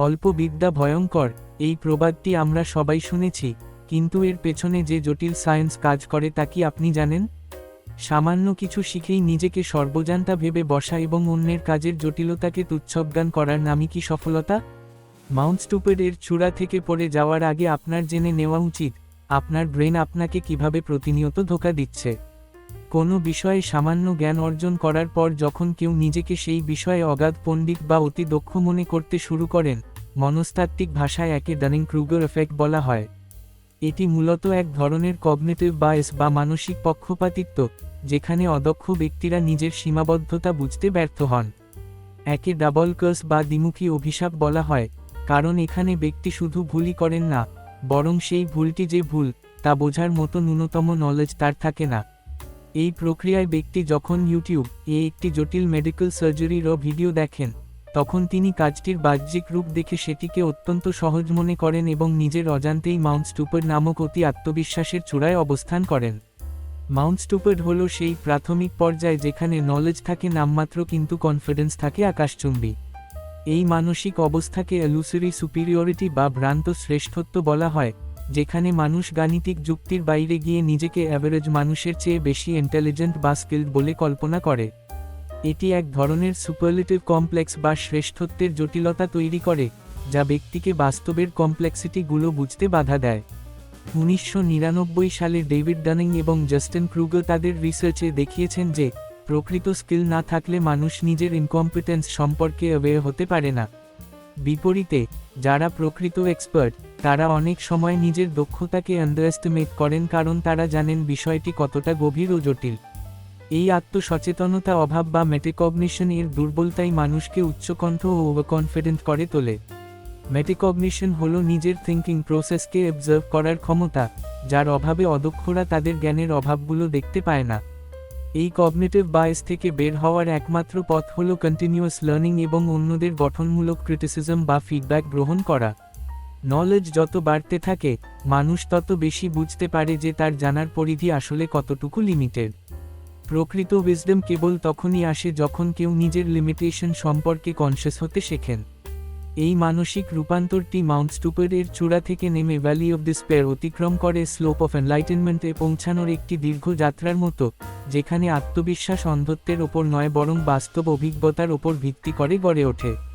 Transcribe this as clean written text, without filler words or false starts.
অল্প বিদ্যা ভয়ঙ্কর, এই প্রবাদটি আমরা সবাই শুনেছি, কিন্তু এর পেছনে যে জটিল সায়েন্স কাজ করে তা কি আপনি জানেন? সামান্য কিছু শিখেই নিজেকে সর্বজান্তা ভেবে বসা এবং অন্যের কাজের জটিলতাকে তুচ্ছজ্ঞান করার নামই কি সফলতা? মাউন্ট স্টুপিড এর চূড়া থেকে পড়ে যাওয়ার আগে আপনার জেনে নেওয়া উচিত, আপনার ব্রেন আপনাকে কিভাবে প্রতিনিয়ত ধোঁকা দিচ্ছে। কোনো বিষয়ে সামান্য জ্ঞান অর্জন করার পর যখন কেউ নিজেকে সেই বিষয়ে অগাধ পণ্ডিত বা অতি দক্ষ মনে করতে শুরু করেন, মনস্তাত্ত্বিক ভাষায় একে ডানিং-ক্রুগার এফেক্ট বলা হয়। এটি মূলত এক ধরনের কগনিটিভ বায়াস বা মানসিক পক্ষপাতিত্ব, যেখানে অদক্ষ ব্যক্তিরা নিজের সীমাবদ্ধতা বুঝতে ব্যর্থ হন। একে ডাবল কার্স বা দ্বিমুখী অভিশাপ বলা হয়, কারণ এখানে ব্যক্তি শুধু ভুলই করেন না, বরং সেই ভুলটি যে ভুল, তা বোঝার মতো ন্যূনতম নলেজ তার থাকে না। এই প্রক্রিয়ায় ব্যক্তি যখন ইউটিউব-এ একটি জটিল মেডিকেল সার্জারির ভিডিও দেখেন, তখন তিনি কাজটির বাহ্যিক রূপ দেখে সেটিকে অত্যন্ত সহজ মনে করেন এবং নিজের অজান্তেই মাউন্ট স্টুপিড নামক অতি আত্মবিশ্বাসের চূড়ায় অবস্থান করেন। মাউন্ট স্টুপিড হল সেই প্রাথমিক পর্যায় যেখানে নলেজ থাকে নামমাত্র কিন্তু কনফিডেন্স থাকে আকাশচুম্বী। এই মানসিক অবস্থাকে ইলুসরি সুপিরিয়রিটি বা ভ্রান্ত শ্রেষ্ঠত্ব বলা হয়, যেখানে মানুষ গাণিতিক যুক্তির বাইরে গিয়ে নিজেকে অ্যাভারেজ মানুষের চেয়ে বেশি ইন্টেলিজেন্ট বা স্কিলড বলে কল্পনা করে। এটি এক ধরনের সুপারলেটিভ কমপ্লেক্স বা শ্রেষ্ঠত্বের জটিলতা তৈরি করে, যা ব্যক্তিকে বাস্তবের কমপ্লেক্সিটিগুলো বুঝতে বাধা দেয়। 1999 সালে ডেভিড ডানিং এবং জাস্টিন ক্রুগার তাদের রিসার্চে দেখিয়েছেন যে, প্রকৃত স্কিল না থাকলে মানুষ নিজের ইনকম্পিটেন্স সম্পর্কে অ্যাওয়্যার হতে পারে না। বিপরীতে, যারা প্রকৃত এক্সপার্ট, তারা অনেক সময় নিজের দক্ষতাকে আন্ডারএস্টিমেট করেন কারণ তারা জানেন বিষয়টি কতটা গভীর ও জটিল। এই আত্মসচেতনতা অভাব বা মেটাকগনিশন এর দুর্বলতাই মানুষকে উচ্চকণ্ঠ ও ওভারকনফিডেন্ট করে তোলে। মেটাকগনিশন হল নিজের থিঙ্কিং প্রসেসকে অবজার্ভ করার ক্ষমতা, যার অভাবে অদক্ষরা তাদের জ্ঞানের অভাবগুলো দেখতে পায় না। এই কগনিটিভ বায়াস থেকে বের হওয়ার একমাত্র পথ হল কন্টিনিউয়াস লার্নিং এবং অন্যদের গঠনমূলক ক্রিটিসিজম বা ফিডব্যাক গ্রহণ করা। নলেজ যত বাড়তে থাকে, মানুষ তত বেশি বুঝতে পারে যে তার জানার পরিধি আসলে কতটুকু লিমিটেড। প্রকৃত উইজডম কেবল তখনই আসে যখন কেউ নিজের লিমিটেশন সম্পর্কে কনশাস হতে শেখেন। এই মানসিক রূপান্তরটি মাউন্ট স্টুপিড এর চূড়া থেকে নেমে ভ্যালি অফ ডিসপেয়ার অতিক্রম করে স্লোপ অফ এনলাইটেনমেন্টে পৌঁছানোর একটি দীর্ঘ যাত্রার মতো, যেখানে আত্মবিশ্বাস অন্ধত্বের ওপর নয় বরং বাস্তব অভিজ্ঞতার ওপর ভিত্তি করে গড়ে ওঠে।